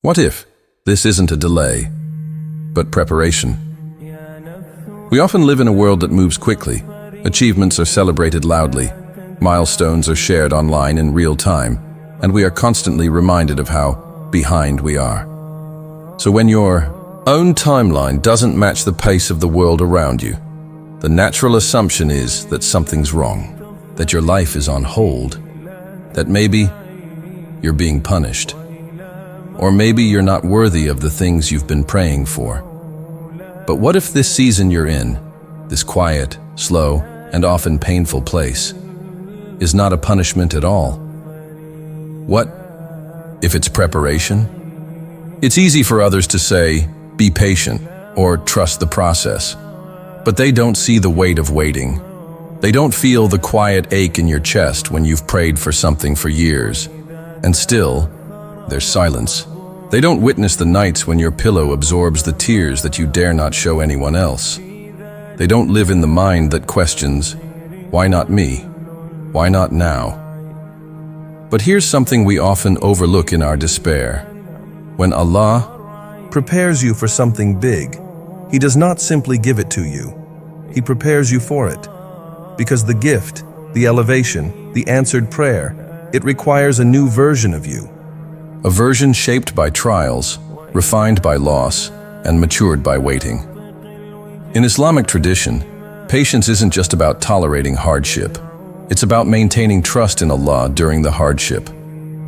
What if this isn't a delay, but preparation? We often live in a world that moves quickly. Achievements are celebrated loudly. Milestones are shared online in real time, and we are constantly reminded of how behind we are. So when your own timeline doesn't match the pace of the world around you, the natural assumption is that something's wrong, that your life is on hold, that maybe you're being punished, or maybe you're not worthy of the things you've been praying for. But what if this season you're in, this quiet, slow, and often painful place, is not a punishment at all? What if it's preparation? It's easy for others to say, be patient, or trust the process. But they don't see the weight of waiting. They don't feel the quiet ache in your chest when you've prayed for something for years. And still, there's silence. They don't witness the nights when your pillow absorbs the tears that you dare not show anyone else. They don't live in the mind that questions, why not me? Why not now? But here's something we often overlook in our despair. When Allah prepares you for something big, He does not simply give it to you. He prepares you for it. Because the gift, the elevation, the answered prayer, it requires a new version of you. A version shaped by trials, refined by loss, and matured by waiting. In Islamic tradition, patience isn't just about tolerating hardship. It's about maintaining trust in Allah during the hardship.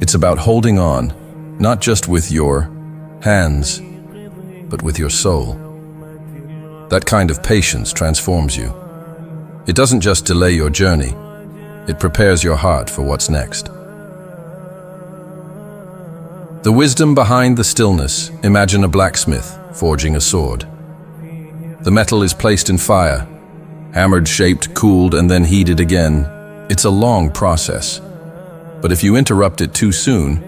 It's about holding on, not just with your hands, but with your soul. That kind of patience transforms you. It doesn't just delay your journey, it prepares your heart for what's next. The wisdom behind the stillness. Imagine a blacksmith forging a sword. The metal is placed in fire, hammered, shaped, cooled, and then heated again. It's a long process. But if you interrupt it too soon,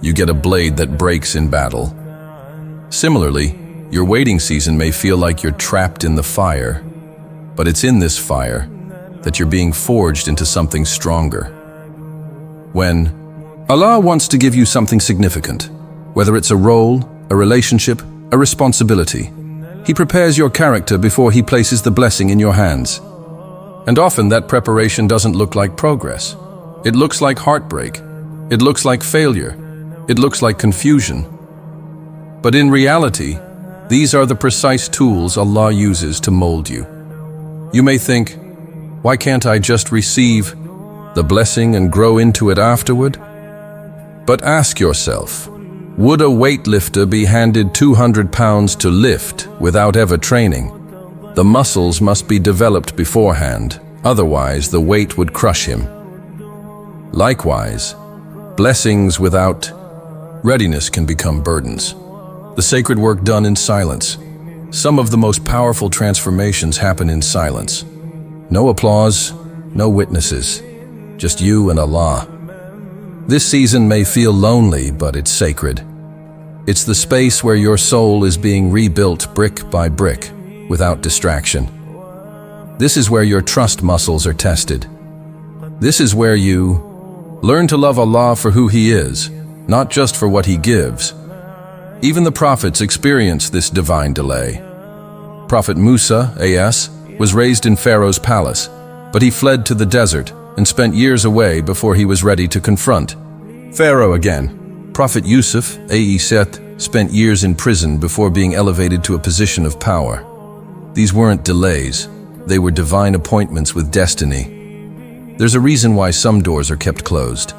you get a blade that breaks in battle. Similarly, your waiting season may feel like you're trapped in the fire, but it's in this fire that you're being forged into something stronger. When Allah wants to give you something significant, whether it's a role, a relationship, a responsibility, He prepares your character before He places the blessing in your hands. And often that preparation doesn't look like progress. It looks like heartbreak. It looks like failure. It looks like confusion. But in reality, these are the precise tools Allah uses to mold you. You may think, why can't I just receive the blessing and grow into it afterward? But ask yourself, would a weightlifter be handed 200 pounds to lift without ever training? The muscles must be developed beforehand, otherwise the weight would crush him. Likewise, blessings without readiness can become burdens. The sacred work done in silence. Some of the most powerful transformations happen in silence. No applause, no witnesses, just you and Allah. This season may feel lonely, but it's sacred. It's the space where your soul is being rebuilt brick by brick, without distraction. This is where your trust muscles are tested. This is where you learn to love Allah for who He is, not just for what He gives. Even the prophets experienced this divine delay. Prophet Musa, A.S., was raised in Pharaoh's palace, but he fled to the desert and spent years away before he was ready to confront Pharaoh again. Prophet Yusuf, A.E. Set, spent years in prison before being elevated to a position of power. These weren't delays, they were divine appointments with destiny. There's a reason why some doors are kept closed.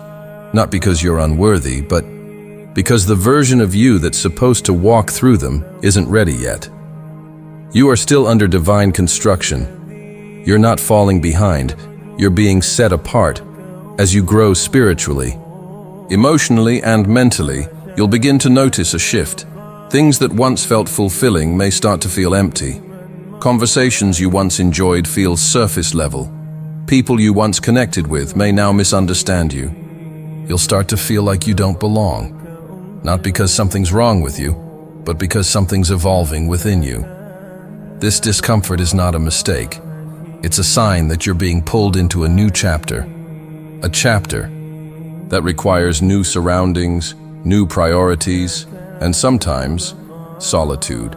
Not because you're unworthy, but because the version of you that's supposed to walk through them isn't ready yet. You are still under divine construction. You're not falling behind. You're being set apart. As you grow spiritually, emotionally, and mentally, you'll begin to notice a shift. Things that once felt fulfilling may start to feel empty. Conversations you once enjoyed feel surface level. People you once connected with may now misunderstand you. You'll start to feel like you don't belong. Not because something's wrong with you, but because something's evolving within you. This discomfort is not a mistake. It's a sign that you're being pulled into a new chapter. A chapter that requires new surroundings, new priorities, and sometimes solitude.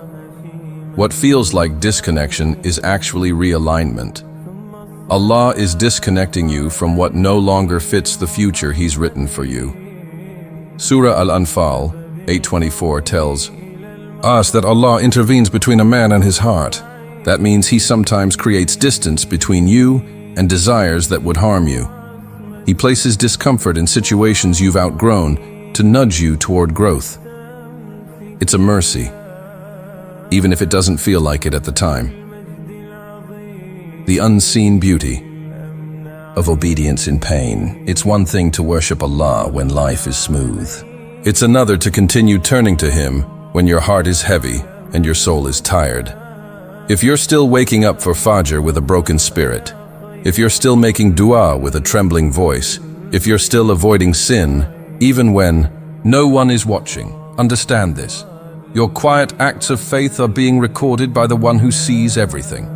What feels like disconnection is actually realignment. Allah is disconnecting you from what no longer fits the future He's written for you. Surah Al-Anfal 8:24 tells us that Allah intervenes between a man and his heart. That means He sometimes creates distance between you and desires that would harm you. He places discomfort in situations you've outgrown to nudge you toward growth. It's a mercy, even if it doesn't feel like it at the time. The unseen beauty of obedience in pain. It's one thing to worship Allah when life is smooth. It's another to continue turning to Him when your heart is heavy and your soul is tired. If you're still waking up for Fajr with a broken spirit, if you're still making dua with a trembling voice, if you're still avoiding sin, even when no one is watching, understand this. Your quiet acts of faith are being recorded by the One who sees everything.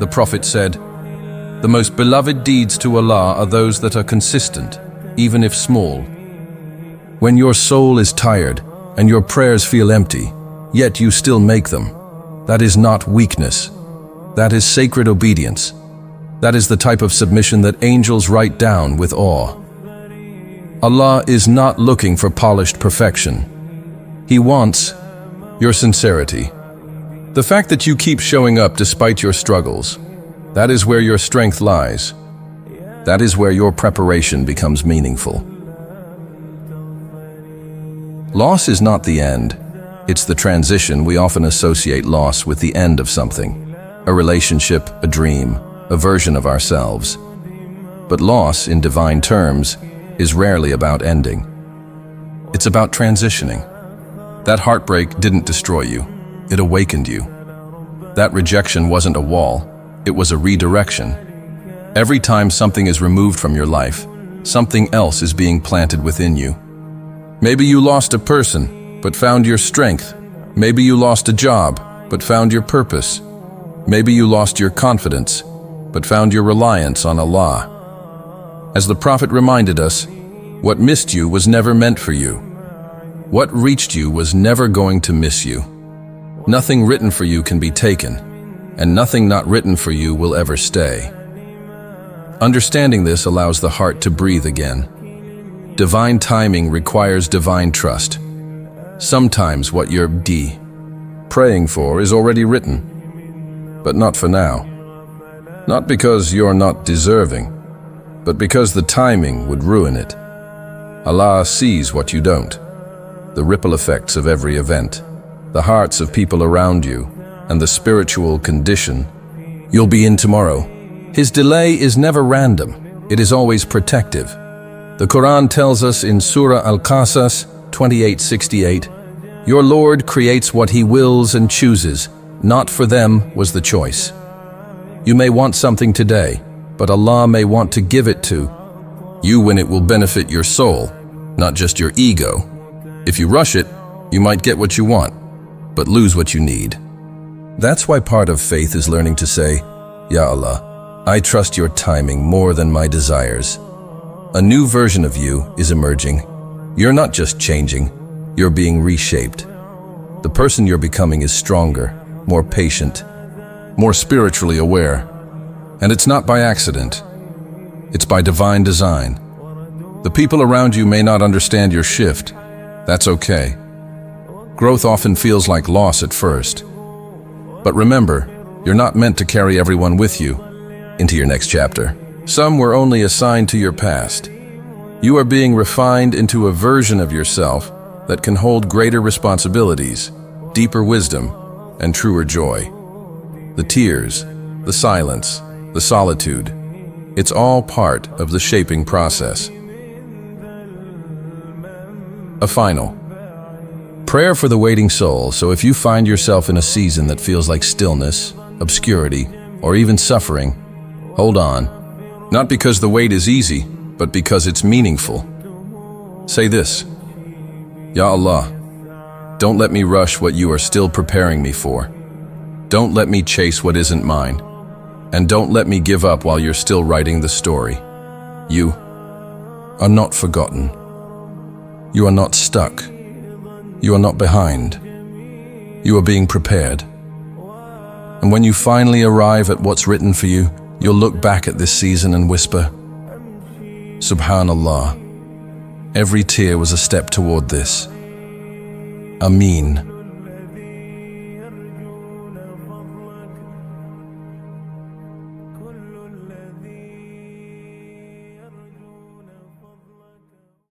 The Prophet said, "The most beloved deeds to Allah are those that are consistent, even if small." When your soul is tired and your prayers feel empty, yet you still make them, that is not weakness. That is sacred obedience. That is the type of submission that angels write down with awe. Allah is not looking for polished perfection. He wants your sincerity. The fact that you keep showing up despite your struggles, that is where your strength lies. That is where your preparation becomes meaningful. Loss is not the end. It's the transition. We often associate loss with the end of something, a relationship, a dream, a version of ourselves. But loss, in divine terms, is rarely about ending. It's about transitioning. That heartbreak didn't destroy you. It awakened you. That rejection wasn't a wall. It was a redirection. Every time something is removed from your life, something else is being planted within you. Maybe you lost a person, but found your strength. Maybe you lost a job, but found your purpose. Maybe you lost your confidence, but found your reliance on Allah. As the Prophet reminded us, what missed you was never meant for you. What reached you was never going to miss you. Nothing written for you can be taken, and nothing not written for you will ever stay. Understanding this allows the heart to breathe again. Divine timing requires divine trust. Sometimes what you're praying for is already written, but not for now. Not because you're not deserving, but because the timing would ruin it. Allah sees what you don't, the ripple effects of every event, the hearts of people around you, and the spiritual condition you'll be in tomorrow. His delay is never random. It is always protective. The Quran tells us in Surah Al-Qasas 28:68, "Your Lord creates what He wills and chooses. Not for them was the choice." You may want something today, but Allah may want to give it to you when it will benefit your soul, not just your ego. If you rush it, you might get what you want, but lose what you need. That's why part of faith is learning to say, "Ya Allah, I trust your timing more than my desires." A new version of you is emerging. You're not just changing, you're being reshaped. The person you're becoming is stronger, more patient, more spiritually aware. And it's not by accident. It's by divine design. The people around you may not understand your shift. That's okay. Growth often feels like loss at first. But remember, you're not meant to carry everyone with you into your next chapter. Some were only assigned to your past. You are being refined into a version of yourself that can hold greater responsibilities, deeper wisdom, and truer joy. The tears, the silence, the solitude, it's all part of the shaping process. A final prayer for the waiting soul. So if you find yourself in a season that feels like stillness, obscurity, or even suffering, hold on. Not because the wait is easy, but because it's meaningful. Say this: Ya Allah, don't let me rush what you are still preparing me for. Don't let me chase what isn't mine. And don't let me give up while you're still writing the story. You are not forgotten. You are not stuck. You are not behind. You are being prepared. And when you finally arrive at what's written for you, you'll look back at this season and whisper, Subhanallah, every tear was a step toward this. Ameen.